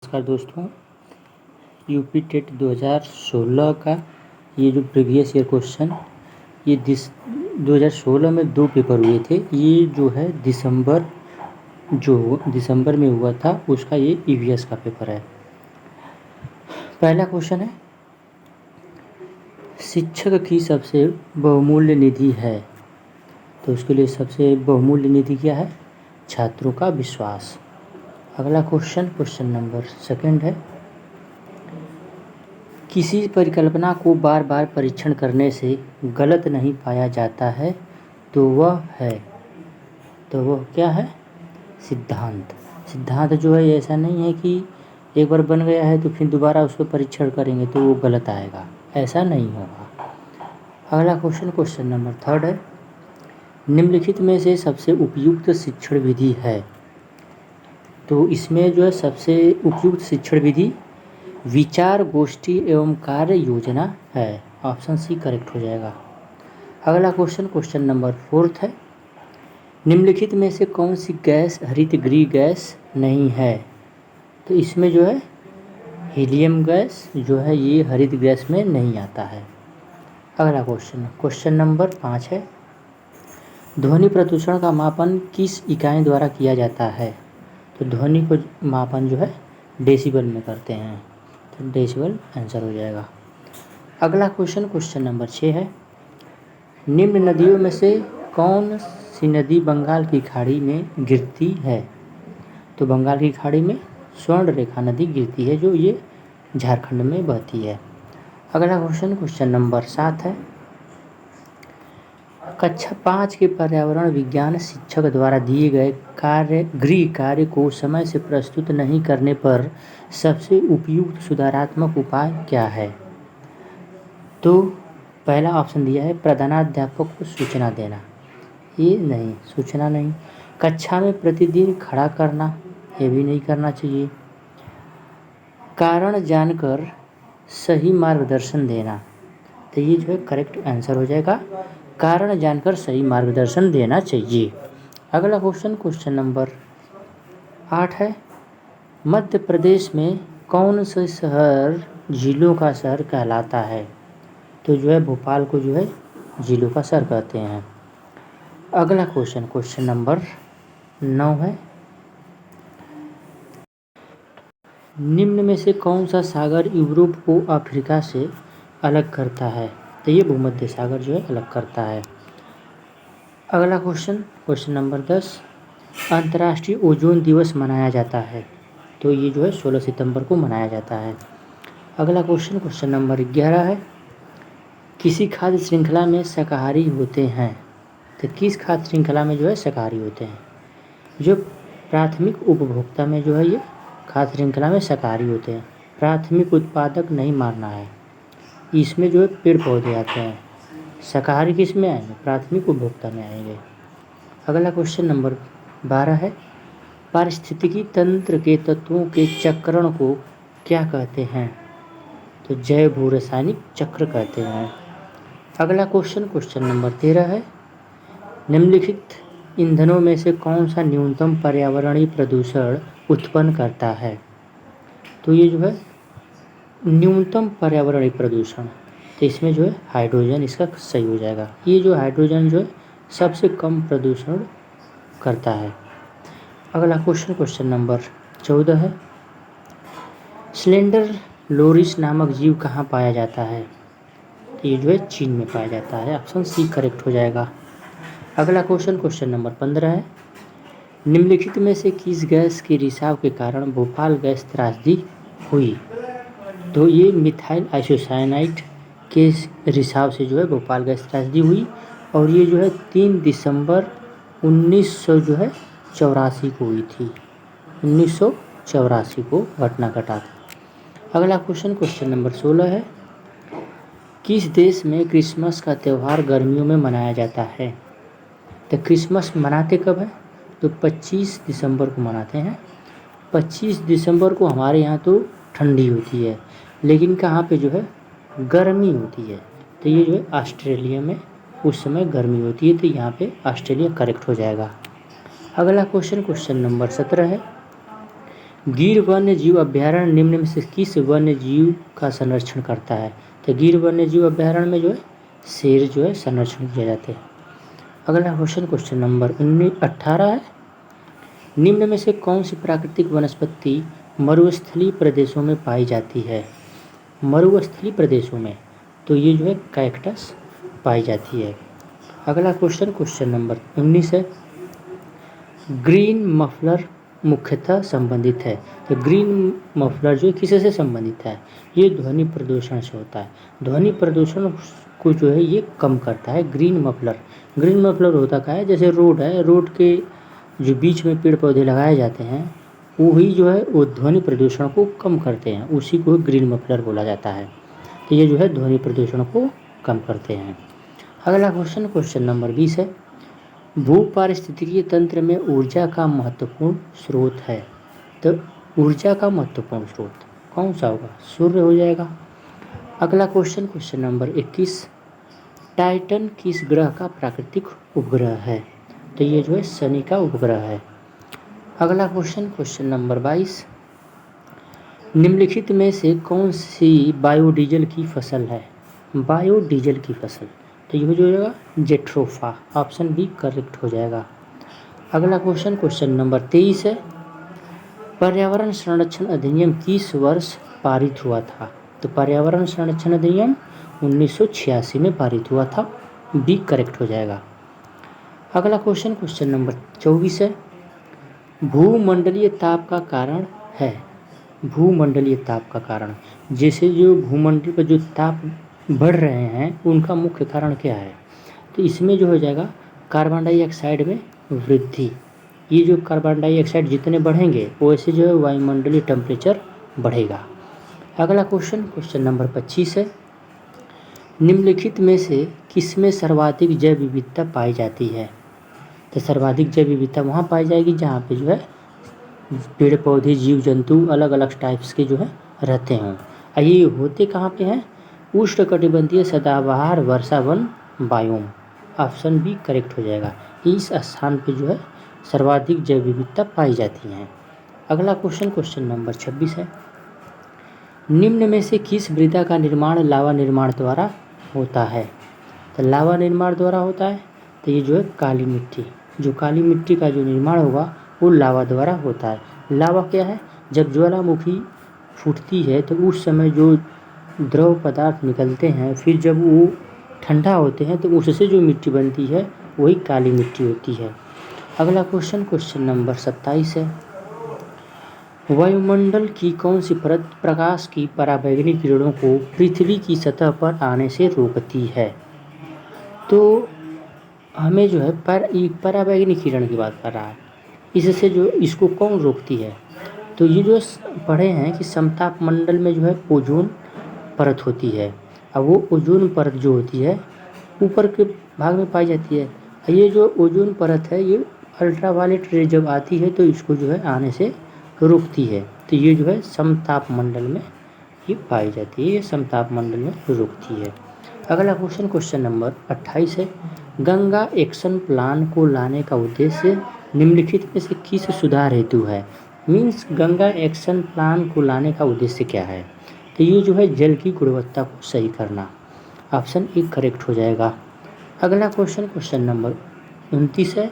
नमस्कार दोस्तों, UP TET 2016 का ये जो प्रीवियस ईयर क्वेश्चन ये 2016 में 2 पेपर हुए थे। ये जो है दिसंबर में हुआ था उसका ये ईवीएस का पेपर है। पहला क्वेश्चन है, शिक्षक की सबसे बहुमूल्य निधि है, तो उसके लिए सबसे बहुमूल्य निधि क्या है? छात्रों का विश्वास। अगला क्वेश्चन नंबर 2 है, किसी परिकल्पना को बार बार परीक्षण करने से गलत नहीं पाया जाता है तो वह क्या है? सिद्धांत। सिद्धांत जो है ऐसा नहीं है कि एक बार बन गया है तो फिर दोबारा उसको परीक्षण करेंगे तो वो गलत आएगा, ऐसा नहीं होगा। अगला क्वेश्चन नंबर 3 है, निम्नलिखित में से सबसे उपयुक्त शिक्षण विधि है, तो इसमें जो है सबसे उपयुक्त शिक्षण विधि विचार गोष्ठी एवं कार्य योजना है। ऑप्शन सी करेक्ट हो जाएगा। अगला क्वेश्चन नंबर 4 है, निम्नलिखित में से कौन सी गैस हरितगृह गैस नहीं है, तो इसमें जो है हीलियम गैस जो है ये हरित गैस में नहीं आता है। अगला क्वेश्चन नंबर 5 है, ध्वनि प्रदूषण का मापन किस इकाई द्वारा किया जाता है, तो ध्वनि को मापन जो है डेसिबल में करते हैं, तो डेसिबल आंसर हो जाएगा। अगला क्वेश्चन नंबर 6 है, निम्न नदियों में से कौन सी नदी बंगाल की खाड़ी में गिरती है, तो बंगाल की खाड़ी में स्वर्णरेखा नदी गिरती है जो ये झारखंड में बहती है। अगला क्वेश्चन नंबर 7 है, कक्षा 5 के पर्यावरण विज्ञान शिक्षक द्वारा दिए गए गृह कार्य को समय से प्रस्तुत नहीं करने पर सबसे उपयुक्त सुधारात्मक उपाय क्या है, तो पहला ऑप्शन दिया है प्रधानाध्यापक को सूचना देना, ये नहीं, सूचना नहीं। कक्षा में प्रतिदिन खड़ा करना, ये भी नहीं करना चाहिए। कारण जानकर सही मार्गदर्शन देना, तो ये जो है करेक्ट आंसर हो जाएगा, कारण जानकर सही मार्गदर्शन देना चाहिए। अगला क्वेश्चन नंबर 8 है, मध्य प्रदेश में कौन सा शहर झीलों का शहर कहलाता है, तो जो है भोपाल को जो है झीलों का शहर कहते हैं। अगला क्वेश्चन नंबर 9 है, निम्न में से कौन सा सागर यूरोप को अफ्रीका से अलग करता है, तो ये भूमध्य सागर जो है अलग करता है। अगला क्वेश्चन नंबर 10, अंतर्राष्ट्रीय ओजोन दिवस मनाया जाता है, तो ये जो है 16 सितंबर को मनाया जाता है। अगला क्वेश्चन नंबर 11 है, किसी खाद्य श्रृंखला में शाकाहारी होते हैं, तो किस खाद्य श्रृंखला में जो है शाकाहारी होते हैं? जो प्राथमिक उपभोक्ता में जो है ये खाद्य श्रृंखला में शाकाहारी होते हैं। प्राथमिक उत्पादक नहीं मानना है, इसमें जो है पेड़ पौधे आते हैं। शाकाहारी किस में आएंगे? प्राथमिक उपभोक्ता में आएंगे। अगला क्वेश्चन नंबर 12 है, पारिस्थितिकी तंत्र के तत्वों के चक्रण को क्या कहते हैं, तो जैव भू रासायनिक चक्र कहते हैं। अगला क्वेश्चन नंबर 13 है, निम्नलिखित ईंधनों में से कौन सा न्यूनतम पर्यावरणीय प्रदूषण उत्पन्न करता है, तो ये जो है न्यूनतम पर्यावरणीय प्रदूषण, तो इसमें जो है हाइड्रोजन इसका सही हो जाएगा। ये जो हाइड्रोजन जो है सबसे कम प्रदूषण करता है। अगला क्वेश्चन नंबर 14 है, स्लेंडर लोरिस नामक जीव कहाँ पाया जाता है, तो ये जो है चीन में पाया जाता है। ऑप्शन सी करेक्ट हो जाएगा। अगला क्वेश्चन नंबर 15 है, निम्नलिखित में से किस गैस के रिसाव के कारण भोपाल गैस त्रासदी हुई, तो ये मिथाइल आइसोसाइनाइड के रिसाव से जो है भोपाल गैस त्रासदी हुई, और ये जो है 3 दिसंबर 1984 को हुई थी। 1984 को घटना घटा था। अगला क्वेश्चन नंबर 16 है, किस देश में क्रिसमस का त्यौहार गर्मियों में मनाया जाता है, तो क्रिसमस मनाते कब है, तो 25 दिसंबर को मनाते हैं। 25 दिसंबर को हमारे यहाँ तो ठंडी होती है, लेकिन कहाँ पे जो है गर्मी होती है, तो ये जो है ऑस्ट्रेलिया में उस समय गर्मी होती है, तो यहाँ पे ऑस्ट्रेलिया करेक्ट हो जाएगा। अगला क्वेश्चन नंबर 17 है, गिर वन्य जीव अभ्यारण्य निम्न में से किस वन्य जीव का संरक्षण करता है? तो गिर वन्य जीव अभ्यारण्य में जो है शेर जो है संरक्षण किया जाता है। अगला क्वेश्चन नंबर 18 है, निम्न में से कौन सी प्राकृतिक वनस्पति मरुस्थलीय प्रदेशों में पाई जाती है? मरुस्थलीय प्रदेशों में तो ये जो है कैक्टस पाई जाती है। अगला क्वेश्चन नंबर 19 है, ग्रीन मफलर मुख्यतः संबंधित है। तो ग्रीन मफलर जो किससे संबंधित है? ये ध्वनि प्रदूषण से होता है। ध्वनि प्रदूषण को जो है ये कम करता है ग्रीन मफलर। ग्रीन मफलर होता क्या है, जैसे रोड है, रोड के जो बीच में पेड़ पौधे लगाए जाते हैं वही जो है वो ध्वनि प्रदूषण को कम करते हैं, उसी को ग्रीन मफलर बोला जाता है। तो ये जो है ध्वनि प्रदूषण को कम करते हैं। अगला क्वेश्चन नंबर 20 है, भू पारिस्थितिकीय तंत्र में ऊर्जा का महत्वपूर्ण स्रोत है। तो ऊर्जा का महत्वपूर्ण स्रोत कौन सा होगा? सूर्य हो जाएगा। अगला क्वेश्चन नंबर 21, टाइटन किस ग्रह का प्राकृतिक उपग्रह है? तो ये जो है शनि का उपग्रह है। अगला क्वेश्चन नंबर 22, निम्नलिखित में से कौन सी बायोडीजल की फसल है? बायोडीजल की फसल तो ये हो जाएगा जेट्रोफा, ऑप्शन बी करेक्ट हो जाएगा। अगला क्वेश्चन नंबर 23 है, पर्यावरण संरक्षण अधिनियम किस वर्ष पारित हुआ था? तो पर्यावरण संरक्षण अधिनियम 1986 में पारित हुआ था, बी करेक्ट हो जाएगा। अगला क्वेश्चन नंबर 24 है, भूमंडलीय ताप का कारण है। भूमंडलीय ताप का कारण, जैसे जो भूमंडल पर जो ताप बढ़ रहे हैं उनका मुख्य कारण क्या है? तो इसमें जो हो जाएगा कार्बन डाइऑक्साइड में वृद्धि। ये जो कार्बन डाइऑक्साइड जितने बढ़ेंगे वैसे जो है वायुमंडलीय टेम्परेचर बढ़ेगा। अगला क्वेश्चन नंबर 25 है, निम्नलिखित में से किसमें सर्वाधिक जैव विविधता पाई जाती है? तो सर्वाधिक जैव विविधता वहाँ पाई जाएगी जहाँ पे जो है पेड़ पौधे जीव जंतु अलग अलग टाइप्स के जो है रहते हैं। ये होते कहाँ पे हैं? उष्णकटिबंधीय सदाबहार वर्षा वन बायोम, ऑप्शन बी करेक्ट हो जाएगा। इस स्थान पे जो है सर्वाधिक जैव विविधता पाई जाती है। अगला क्वेश्चन नंबर 26 है, निम्न में से किस मृदा का निर्माण लावा निर्माण द्वारा होता है? तो लावा निर्माण द्वारा होता है तो ये जो है काली मिट्टी, जो काली मिट्टी का जो निर्माण होगा वो लावा द्वारा होता है। लावा क्या है? जब ज्वालामुखी फूटती है तो उस समय जो द्रव पदार्थ निकलते हैं, फिर जब वो ठंडा होते हैं तो उससे जो मिट्टी बनती है वही काली मिट्टी होती है। अगला क्वेश्चन नंबर 27 है, वायुमंडल की कौन सी परत प्रकाश की पराबैंगनी किरणों को पृथ्वी की सतह पर आने से रोकती है? तो हमें जो है पराबैंगनी किरण की बात कर रहा है, इससे जो इसको कौन रोकती है? तो ये जो पढ़े हैं कि समताप मंडल में जो है ओजोन परत होती है, अब वो ओजोन परत जो होती है ऊपर के भाग में पाई जाती है। ये जो ओजोन परत है ये अल्ट्रावायलेट रे जब आती है तो इसको जो है आने से रोकती है। तो ये जो है समताप मंडल में ये पाई जाती है, ये समताप मंडल में रोकती है। अगला क्वेश्चन नंबर 28 है, गंगा एक्शन प्लान को लाने का उद्देश्य निम्नलिखित में से किस सुधार हेतु है? मीन्स गंगा एक्शन प्लान को लाने का उद्देश्य क्या है? तो ये जो है जल की गुणवत्ता को सही करना, ऑप्शन ए करेक्ट हो जाएगा। अगला क्वेश्चन नंबर 29 है,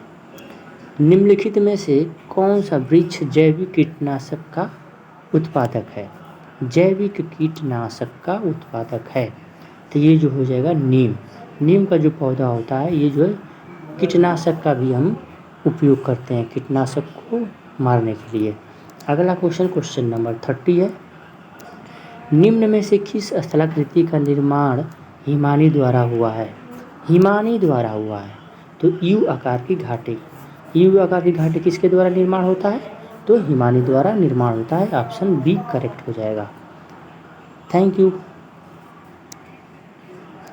निम्नलिखित में से कौन सा वृक्ष जैविक कीटनाशक का उत्पादक है? जैविक कीटनाशक का उत्पादक है तो ये जो हो जाएगा नीम। नीम का जो पौधा होता है ये जो है कीटनाशक का भी हम उपयोग करते हैं, कीटनाशक को मारने के लिए। अगला क्वेश्चन नंबर 30 है, निम्न में से किस स्थलाकृति का निर्माण हिमानी द्वारा हुआ है? हिमानी द्वारा हुआ है तो यू आकार की घाटी। यू आकार की घाटी किसके द्वारा निर्माण होता है? तो हिमानी द्वारा निर्माण होता है, ऑप्शन बी करेक्ट हो जाएगा। Thank you.